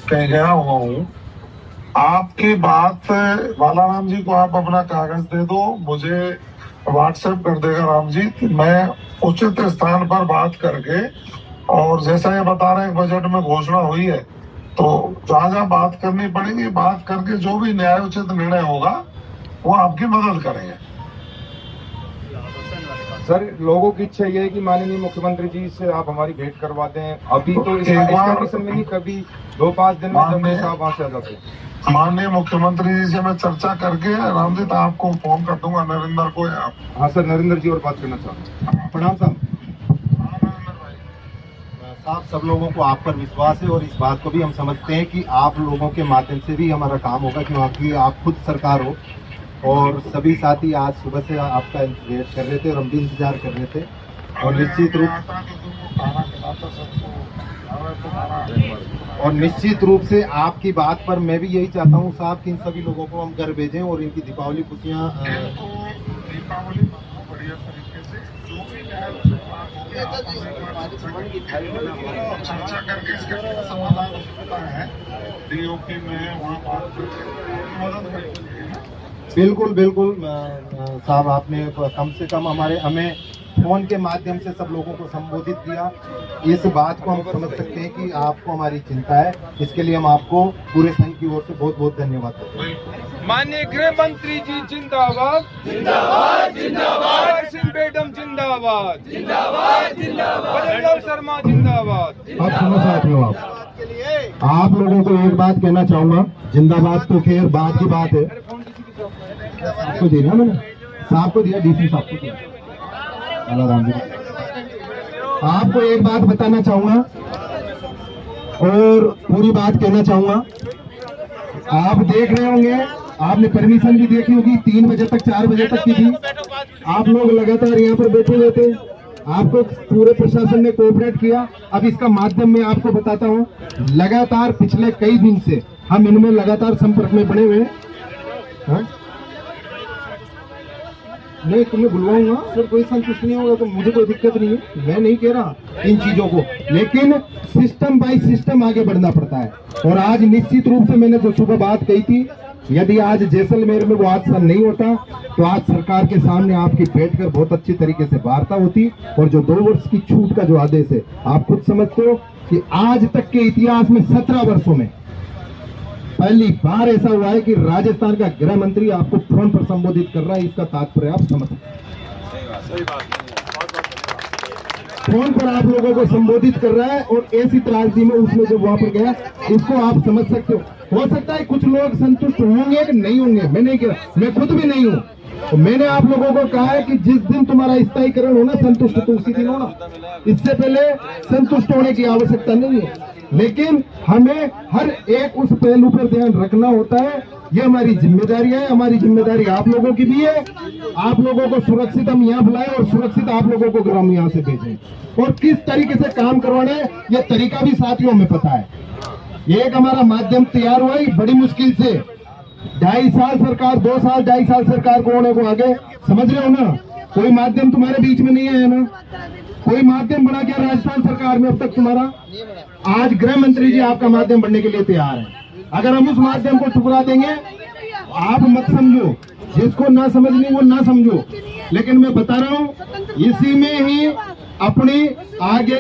कह गया हुआ हूँ। आपकी बात बालाराम जी को आप अपना कागज दे दो, मुझे व्हाट्सएप कर देगा राम जी, मैं उचित स्थान पर बात करके, और जैसा ये बता रहे हैं बजट में घोषणा हुई है, तो जहाँ जहाँ बात करनी पड़ेगी बात करके जो भी न्यायोचित निर्णय होगा वो आपकी मदद करेंगे। सर, लोगों की इच्छा ये है कि माननीय मुख्यमंत्री जी से आप हमारी भेंट करवा दें। अभी तो इस कंडीशन में नहीं, कभी 2-5 दिन में जब साहब वहाँ से आ जाते हैं। माननीय मुख्यमंत्री जी से मैं चर्चा करके राम जी आपको फोन कर दूंगा, नरेंद्र को। हाँ सर, नरेंद्र जी और बात करना चाहते हैं। प्रणाम साहब। साहब, सब लोगों को आप पर विश्वास है और इस बात को भी हम समझते हैं कि आप लोगों के माध्यम से भी हमारा काम होगा, क्योंकि आप खुद सरकार हो और सभी साथी आज सुबह से आपका वेट कर रहे थे और हम भी इंतजार कर रहे थे। और निश्चित रूप से आपकी बात पर मैं भी यही चाहता हूँ साहब कि इन सभी लोगों को हम घर भेजें और इनकी दीपावली खुशियाँ चर्चा करके इसका समाधान होता है डीओपी में, वहाँ मदद करेंगे। बिल्कुल बिल्कुल साहब, आपने कम से कम हमें फोन के माध्यम से सब लोगों को संबोधित किया। इस बात को हम समझ सकते हैं कि आपको हमारी चिंता है, इसके लिए हम आपको पूरे संघ की ओर से बहुत बहुत धन्यवाद देते हैं। माननीय गृह मंत्री जी जिंदाबाद जिंदाबाद जिंदाबाद, सिंह बेगम जिंदाबाद जिंदाबाद जिंदाबाद, शर्मा जिंदाबाद। अब सुनो साथियों, आप लोगों को एक बात कहना चाहूंगा, जिंदाबाद तो खैर बात की बात है, आपको दिया मैंने, साहब को दिया, डीसी साहब को दिया। आपको एक बात बताना चाहूंगा और पूरी बात कहना चाहूंगा। आप देख रहे होंगे, आपने परमिशन भी देखी होगी, 3 बजे तक 4 बजे तक की थी। आप लोग लगातार यहाँ पर बैठे हुए थे, आपको पूरे प्रशासन ने कोऑपरेट किया। अब इसका माध्यम मैं आपको बताता हूँ, लगातार पिछले कई दिन से हम इनमें लगातार संपर्क में बने हुए हैं। नहीं, तुम्हें बुलवाऊंगा सर, कोई संतुष्ट नहीं होगा तो मुझे कोई दिक्कत नहीं है, मैं नहीं कह रहा इन चीजों को, लेकिन सिस्टम बाय सिस्टम आगे बढ़ना पड़ता है। और आज निश्चित रूप से मैंने जो सुबह बात कही थी, यदि आज जैसलमेर में वो हादसा नहीं होता तो आज सरकार के सामने आपकी बैठकर बहुत अच्छी तरीके से वार्ता होती। और जो 2 वर्ष की छूट का जो आदेश है, आप खुद समझते हो कि आज तक के इतिहास में 17 वर्षों में पहली बार ऐसा हुआ है कि राजस्थान का गृह मंत्री आपको फोन पर संबोधित कर रहा है। इसका तात्पर्य आप समझ सकते हैं, फोन पर आप लोगों को संबोधित कर रहा है और ऐसी त्रासदी में उसने जो वहां पर गया, इसको आप समझ सकते हो सकता है कुछ लोग संतुष्ट होंगे कि नहीं होंगे, मैं नहीं कह रहा, मैं खुद भी नहीं हूँ। तो मैंने आप लोगों को कहा है कि जिस दिन तुम्हारा स्थायीकरण होना, संतुष्ट तो उसी दिन होना, इससे पहले संतुष्ट होने की आवश्यकता नहीं है। लेकिन हमें हर एक उस पहलू पर ध्यान रखना होता है, ये हमारी जिम्मेदारी है। हमारी जिम्मेदारी आप लोगों की भी है, आप लोगों को सुरक्षित हम यहाँ बुलाएं और सुरक्षित आप लोगों को ग्राम यहाँ से भेजें। और किस तरीके से काम करवाना है, ये तरीका भी साथियों में पता है। एक हमारा माध्यम तैयार हुआ बड़ी मुश्किल से, 2.5 साल सरकार, 2 साल 2.5 साल सरकार को होने को आगे, समझ रहे हो ना, कोई माध्यम तुम्हारे बीच में नहीं है ना, कोई माध्यम बना क्या राजस्थान सरकार में अब तक तुम्हारा। आज गृह मंत्री जी आपका माध्यम बनने के लिए तैयार है। अगर हम उस माध्यम को ठुकरा देंगे, आप मत समझो, जिसको ना समझनी वो ना समझो, लेकिन मैं बता रहा हूँ, इसी में ही अपनी आगे